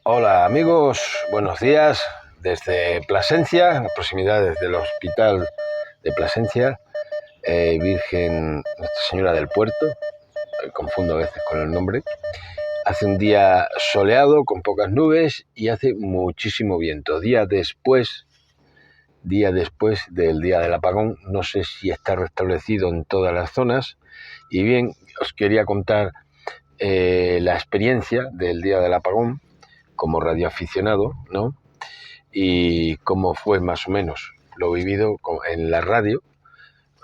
Hola amigos, buenos días desde Plasencia, en las proximidades del hospital de Plasencia, Virgen Nuestra Señora del Puerto, confundo a veces con el nombre. Hace un día soleado con pocas nubes y hace muchísimo viento. Día después del día del apagón, no sé si está restablecido en todas las zonas. Y bien, os quería contar la experiencia del día del apagón como radioaficionado, ¿no? Y cómo fue más o menos lo vivido en la radio,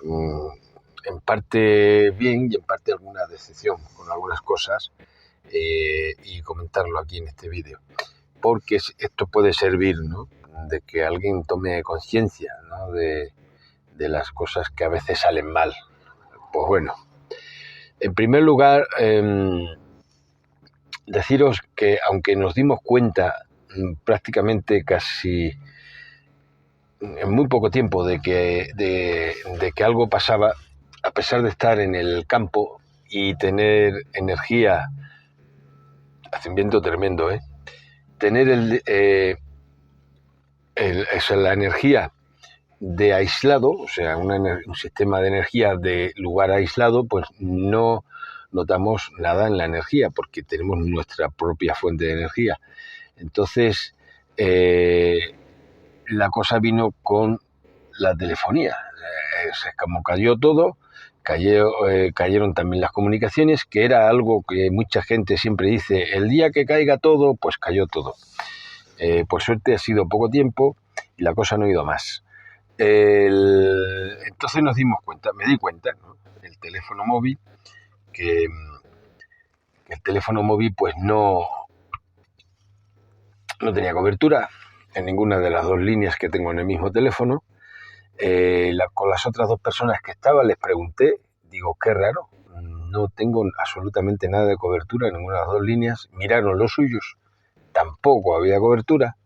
en parte bien y en parte alguna decepción con algunas cosas, y comentarlo aquí en este vídeo, porque esto puede servir, ¿no?, de que alguien tome conciencia, ¿no?, de las cosas que a veces salen mal. Pues bueno, en primer lugar, deciros que aunque nos dimos cuenta prácticamente casi en muy poco tiempo de que algo pasaba, a pesar de estar en el campo y tener energía, hace un viento tremendo, tener la energía de aislado, o sea, un sistema de energía de lugar aislado, pues no notamos nada en la energía porque tenemos nuestra propia fuente de energía. Entonces, la cosa vino con la telefonía. Como cayó todo, cayeron también las comunicaciones, que era algo que mucha gente siempre dice: el día que caiga todo, pues cayó todo. Por suerte ha sido poco tiempo y la cosa no ha ido más. Entonces me di cuenta, ¿no?, el teléfono móvil, que el teléfono móvil pues no tenía cobertura en ninguna de las dos líneas que tengo en el mismo teléfono. Con las otras dos personas que estaban les pregunté, digo, qué raro, no tengo absolutamente nada de cobertura en ninguna de las dos líneas. Miraron los suyos, tampoco había cobertura,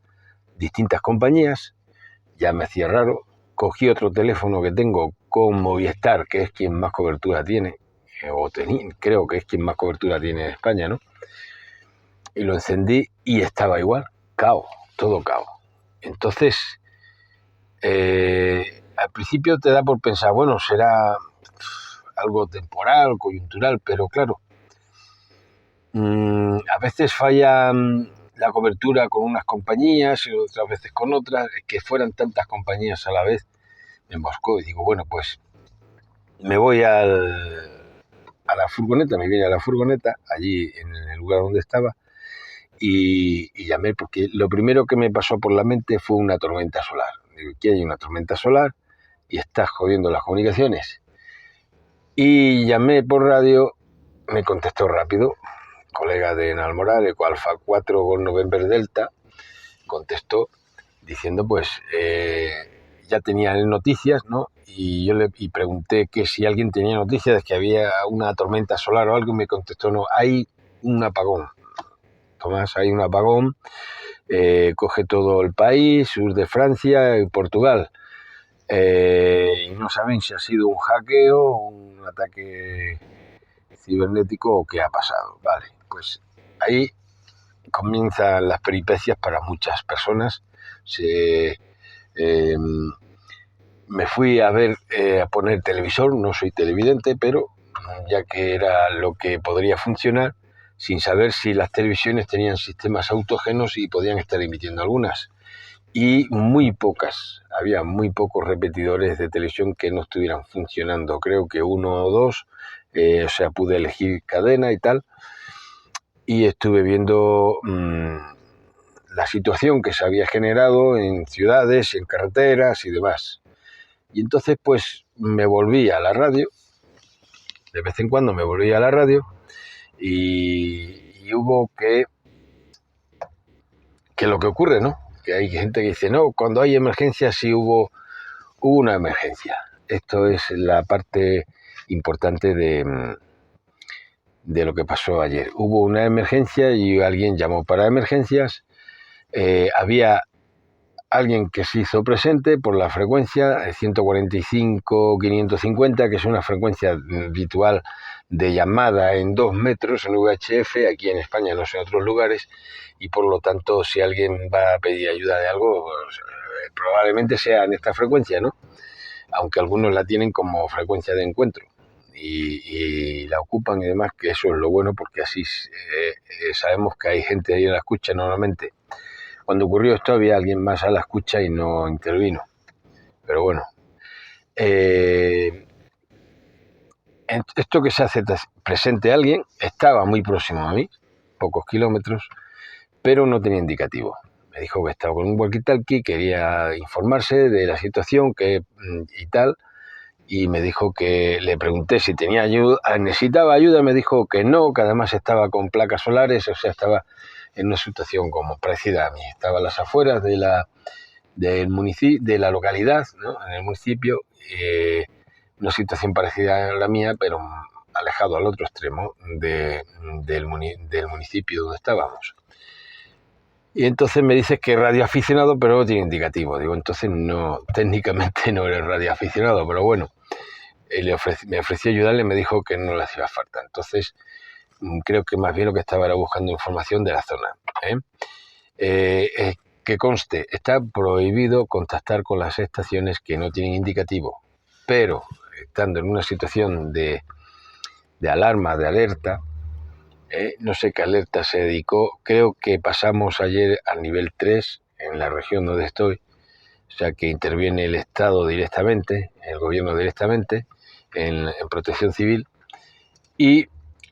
distintas compañías, ya me hacía raro. Cogí otro teléfono que tengo con Movistar, que es quien más cobertura tiene, creo que es quien más cobertura tiene en España, ¿no? Y lo encendí y estaba igual, todo cao. Entonces, al principio te da por pensar, bueno, será algo temporal, coyuntural, pero claro, a veces falla la cobertura con unas compañías y otras veces con otras. Que fueran tantas compañías a la vez me emboscó y digo, bueno, pues me voy a la furgoneta, me vine a la furgoneta, allí en el lugar donde estaba, y llamé, porque lo primero que me pasó por la mente fue una tormenta solar. Digo, ¿qué hay? Una tormenta solar y estás jodiendo las comunicaciones. Y llamé por radio, me contestó rápido, colega de Nalmoral, Eco Alfa 4 Gol November Delta, contestó diciendo, pues, ya tenía noticias, ¿no? Y yo le pregunté que si alguien tenía noticias de que había una tormenta solar o algo, y me contestó, no, hay un apagón. Tomás, hay un apagón, coge todo el país, sur de Francia y Portugal. Y no saben si ha sido un hackeo, un ataque cibernético o qué ha pasado. Vale, pues ahí comienzan las peripecias para muchas personas. Me fui a poner televisor, no soy televidente, pero ya que era lo que podría funcionar, sin saber si las televisiones tenían sistemas autógenos y podían estar emitiendo algunas. Y había muy pocos repetidores de televisión que no estuvieran funcionando, creo que uno o dos, o sea, pude elegir cadena y tal, y estuve viendo la situación que se había generado en ciudades, en carreteras y demás. Y entonces pues me volví a la radio, de vez en cuando me volví a la radio, y hubo que lo que ocurre, ¿no?, que hay gente que dice, no, cuando hay emergencias, sí hubo una emergencia. Esto es la parte importante de lo que pasó ayer. Hubo una emergencia y alguien llamó para emergencias. Había alguien que se hizo presente por la frecuencia 145-550, que es una frecuencia habitual de llamada en 2 metros en VHF, aquí en España, no sé en otros lugares, y por lo tanto si alguien va a pedir ayuda de algo, pues, probablemente sea en esta frecuencia, ¿no? Aunque algunos la tienen como frecuencia de encuentro y la ocupan y demás, que eso es lo bueno, porque así sabemos que hay gente ahí en la escucha normalmente. Cuando ocurrió esto había alguien más a la escucha y no intervino. Pero bueno, esto que se hace presente a alguien estaba muy próximo a mí, pocos kilómetros, pero no tenía indicativo. Me dijo que estaba con un walkie-talkie, quería informarse de la situación y tal, y me dijo que le pregunté si tenía ayuda, necesitaba ayuda, me dijo que no, que además estaba con placas solares, o sea, estaba en una situación como parecida a mí. Estaba a las afueras del municipio, de la localidad, ¿no? En el municipio, una situación parecida a la mía, pero alejado al otro extremo del municipio donde estábamos. Y entonces me dices que es radioaficionado, pero no tiene indicativo. Digo, entonces no, técnicamente no eres radioaficionado, pero bueno, me ofreció ayudarle, me dijo que no le hacía falta. Entonces, creo que más bien lo que estaba era buscando información de la zona. Que conste, está prohibido contactar con las estaciones que no tienen indicativo, pero estando en una situación de alarma, de alerta, no sé qué alerta se dedicó, creo que pasamos ayer al nivel 3 en la región donde estoy, o sea que interviene el Estado directamente, el gobierno directamente, en protección civil, y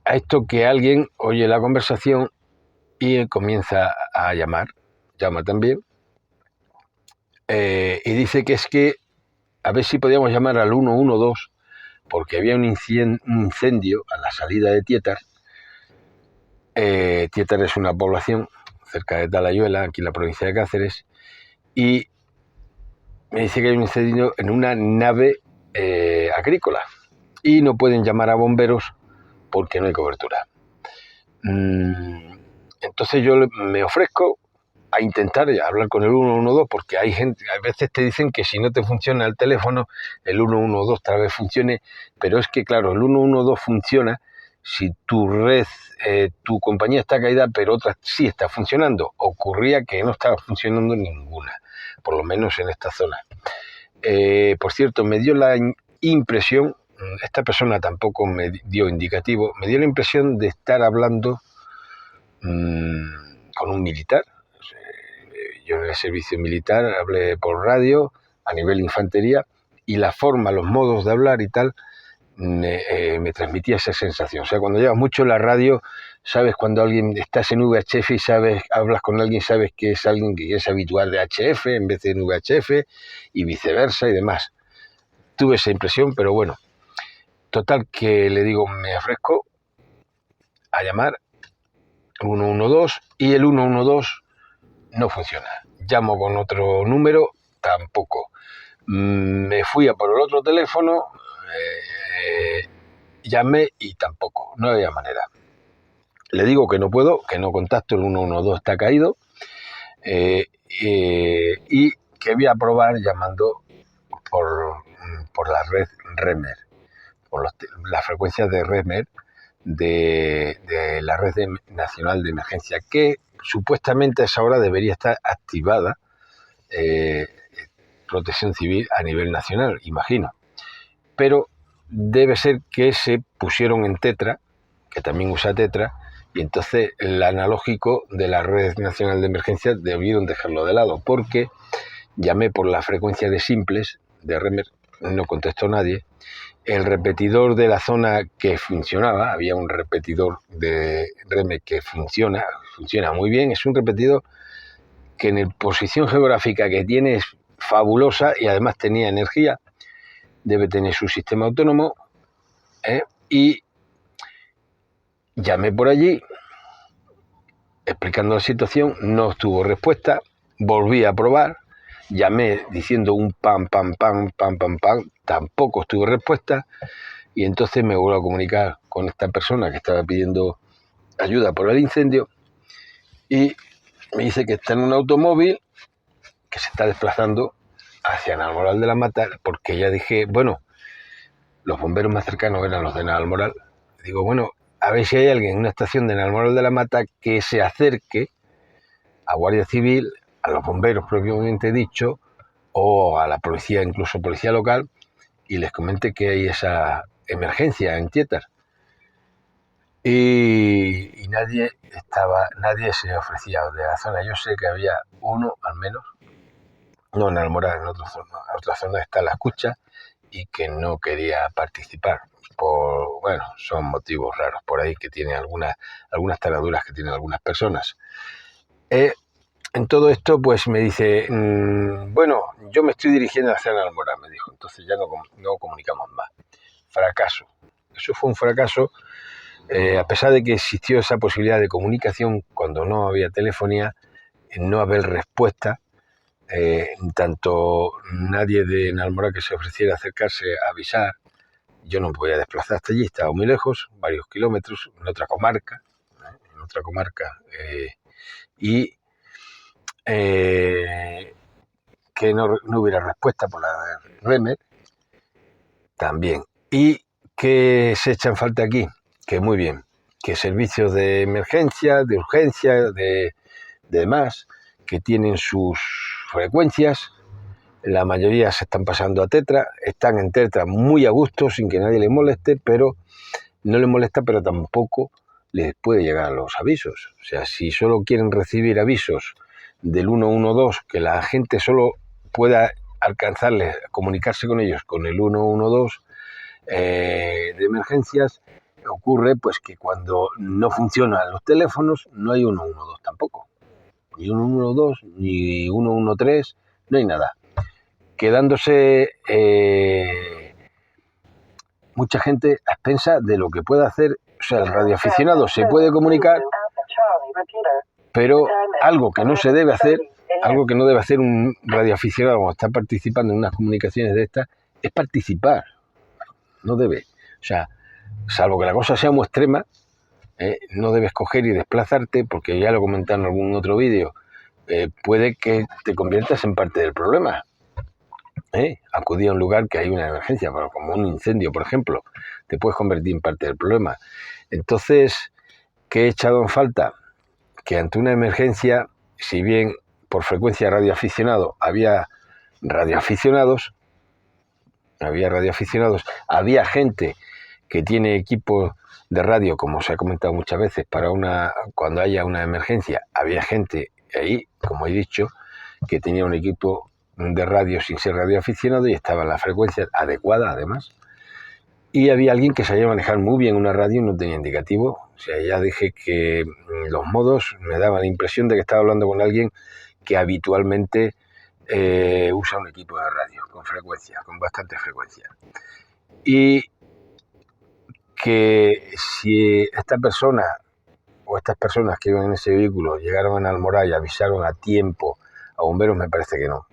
a esto que alguien oye la conversación y comienza a llama también, y dice que es que a ver si podíamos llamar al 112 porque había un incendio a la salida de Tietar. Tietar es una población cerca de Talayuela, aquí en la provincia de Cáceres, y me dice que hay un incendio en una nave agrícola y no pueden llamar a bomberos porque no hay cobertura. Entonces yo me ofrezco a intentar hablar con el 112 porque hay gente, a veces te dicen que si no te funciona el teléfono, el 112 tal vez funcione, pero es que claro, el 112 funciona si tu red, tu compañía está caída, pero otra sí está funcionando. Ocurría que no estaba funcionando ninguna, por lo menos en esta zona. Por cierto, me dio la impresión, esta persona tampoco me dio indicativo, me dio la impresión de estar hablando con un militar. Yo en el servicio militar hablé por radio a nivel infantería y la forma, los modos de hablar y tal me transmitía esa sensación. O sea, cuando llevas mucho la radio, sabes cuando alguien estás en VHF y hablas con alguien, sabes que es alguien que es habitual de HF en vez de en VHF y viceversa y demás. Tuve esa impresión, pero bueno, total que le digo, me ofrezco a llamar 112 y el 112 no funciona. Llamo con otro número, tampoco. Me fui a por el otro teléfono, llamé y tampoco, no había manera. Le digo que no puedo, que no contacto, el 112 está caído, y que voy a probar llamando por la red Remer, por las frecuencias de Remer de la red nacional de emergencia, que supuestamente a esa hora debería estar activada, protección civil a nivel nacional, imagino. Pero debe ser que se pusieron en Tetra, que también usa Tetra, y entonces el analógico de la red nacional de emergencia debieron dejarlo de lado, porque llamé por la frecuencia de simples de Remer, no contestó nadie. El repetidor de la zona que funcionaba, había un repetidor de Remer que funciona muy bien, es un repetidor que en posición geográfica que tiene es fabulosa y además tenía energía, debe tener su sistema autónomo, y llamé por allí explicando la situación, no obtuvo respuesta, volví a probar, llamé diciendo un pam, pam, pam, pam, pam, pam, tampoco obtuvo respuesta, y entonces me vuelvo a comunicar con esta persona que estaba pidiendo ayuda por el incendio y me dice que está en un automóvil que se está desplazando hacia Navalmoral de la Mata, porque ya dije, bueno, los bomberos más cercanos eran los de Navalmoral, Digo, bueno, a ver si hay alguien en una estación de Almoral de la Mata que se acerque a Guardia Civil, a los bomberos propiamente dicho, o a la policía, incluso policía local, y les comente que hay esa emergencia en Tietar. Y nadie se ofrecía de la zona. Yo sé que había uno al menos, no en Almoral, en otra zona está la escucha, y que no quería participar. Bueno, son motivos raros por ahí que tienen algunas taraduras que tienen algunas personas. En todo esto, pues me dice, bueno, yo me estoy dirigiendo hacia Almoral, me dijo, entonces ya no comunicamos más. Fracaso. Eso fue un fracaso, a pesar de que existió esa posibilidad de comunicación cuando no había telefonía, no haber respuesta, tanto nadie de Almoral que se ofreciera a acercarse a avisar. Yo no me podía desplazar hasta allí, estaba muy lejos, varios kilómetros, en otra comarca, y que no hubiera respuesta por la REMER, también. Y que se echa en falta aquí, que muy bien, que servicios de emergencia, de urgencia, de demás, que tienen sus frecuencias, la mayoría se están pasando a Tetra, están en Tetra muy a gusto, sin que nadie les moleste, pero no les molesta, pero tampoco les puede llegar a los avisos. O sea, si solo quieren recibir avisos del 112, que la gente solo pueda alcanzarles, comunicarse con ellos con el 112 de emergencias, ocurre pues que cuando no funcionan los teléfonos no hay 112 tampoco, ni 112 ni 113, no hay nada, quedándose mucha gente a expensas de lo que pueda hacer. O sea, el radioaficionado se puede comunicar, pero algo que no se debe hacer, algo que no debe hacer un radioaficionado cuando está participando en unas comunicaciones de estas, es participar. No debe. O sea, salvo que la cosa sea muy extrema, no debes coger y desplazarte, porque ya lo he comentado en algún otro vídeo, puede que te conviertas en parte del problema. Acudir a un lugar que hay una emergencia, como un incendio, por ejemplo, te puedes convertir en parte del problema. Entonces, ¿qué he echado en falta? Que ante una emergencia, si bien por frecuencia radioaficionado había radioaficionados, había gente que tiene equipos de radio, como se ha comentado muchas veces, cuando haya una emergencia, había gente ahí, como he dicho, que tenía un equipo de radio sin ser radioaficionado y estaba en la frecuencia adecuada, además. Y había alguien que sabía manejar muy bien una radio y no tenía indicativo. O sea, ya dije que los modos me daban la impresión de que estaba hablando con alguien que habitualmente usa un equipo de radio con frecuencia, con bastante frecuencia. Y que si esta persona o estas personas que iban en ese vehículo llegaron a Almoral y avisaron a tiempo a bomberos, me parece que no.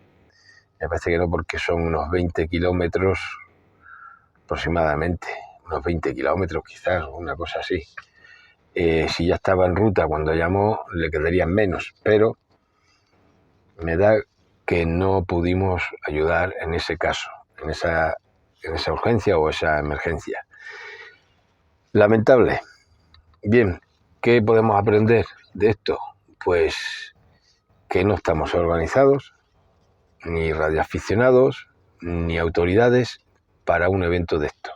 Me parece que no, porque son unos 20 kilómetros aproximadamente, unos 20 kilómetros quizás, una cosa así. Si ya estaba en ruta cuando llamó, le quedarían menos, pero me da que no pudimos ayudar en ese caso, en esa urgencia o esa emergencia. Lamentable. Bien, ¿qué podemos aprender de esto? Pues que no estamos organizados, ni radioaficionados, ni autoridades para un evento de esto.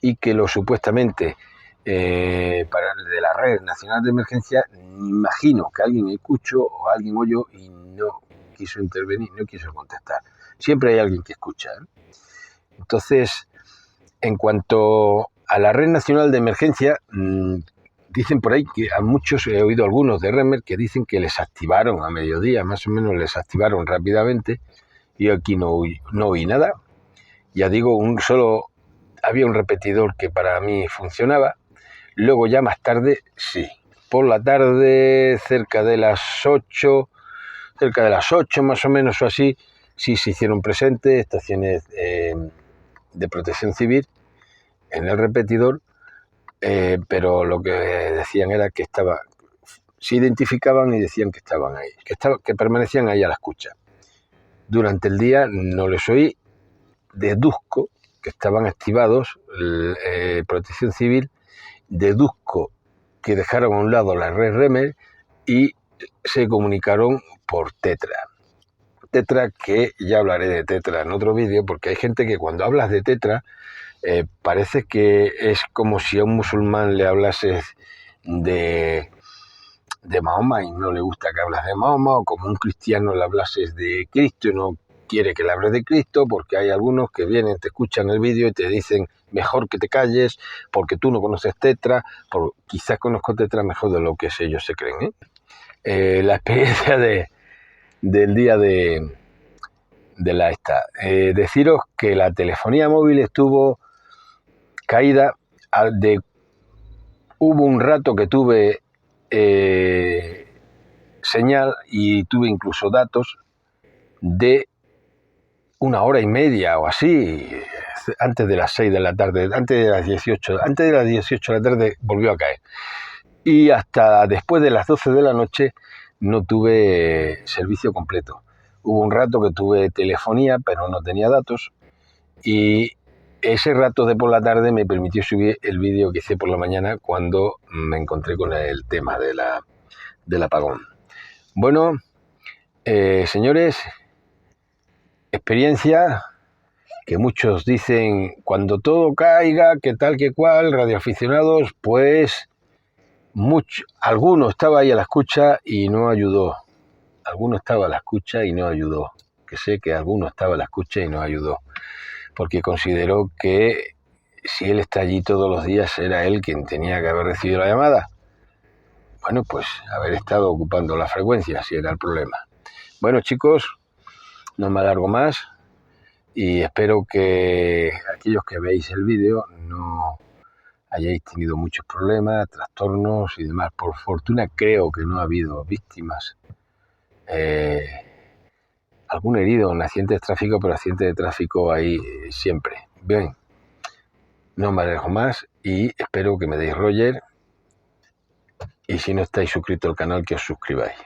Y que lo supuestamente para el de la Red Nacional de Emergencia, imagino que alguien escuchó o alguien oyó y no quiso intervenir, no quiso contestar. Siempre hay alguien que escucha, ¿eh? Entonces, en cuanto a la Red Nacional de Emergencia, dicen por ahí que a muchos, he oído algunos de REMER que dicen que les activaron a mediodía, más o menos les activaron rápidamente. Yo aquí no oí nada. Ya digo, había un repetidor que para mí funcionaba. Luego ya más tarde, sí. Por la tarde, cerca de las 8 más o menos o así, sí se hicieron presentes estaciones de protección civil en el repetidor, pero lo que decían era que se identificaban y decían que estaban ahí, que permanecían ahí a la escucha. Durante el día no les oí, deduzco que estaban activados protección civil deduzco que dejaron a un lado la red Remer y se comunicaron por Tetra. Tetra, que ya hablaré de Tetra en otro vídeo, porque hay gente que cuando hablas de Tetra parece que es como si a un musulmán le hablases de Mahoma y no le gusta que hablas de Mahoma, o como a un cristiano le hablases de Cristo y no quiere que le hables de Cristo, porque hay algunos que vienen, te escuchan el vídeo y te dicen mejor que te calles porque tú no conoces Tetra, quizás conozco Tetra mejor de lo que ellos se creen. La experiencia del día de la esta. Deciros que la telefonía móvil estuvo caída. Hubo un rato que tuve señal y tuve incluso datos de 1 hora y media o así, antes de las 6 de la tarde, antes de las 18 de la tarde volvió a caer. Y hasta después de las 12 de la noche no tuve servicio completo. Hubo un rato que tuve telefonía, pero no tenía datos, y ese rato de por la tarde me permitió subir el vídeo que hice por la mañana cuando me encontré con el tema del apagón. Bueno, señores, experiencia que muchos dicen cuando todo caiga, que tal que cual, radioaficionados, pues alguno estaba ahí a la escucha y no ayudó. Alguno estaba a la escucha y no ayudó. Que sé que alguno estaba a la escucha y no ayudó. Porque consideró que si él está allí todos los días era él quien tenía que haber recibido la llamada. Bueno, pues haber estado ocupando la frecuencia, si era el problema. Bueno, chicos, no me alargo más y espero que aquellos que veáis el vídeo no hayáis tenido muchos problemas, trastornos y demás. Por fortuna creo que no ha habido víctimas. Algún herido en accidente de tráfico, pero accidente de tráfico hay siempre. Bien, no me alejo más y espero que me deis Roger. Y si no estáis suscritos al canal, que os suscribáis.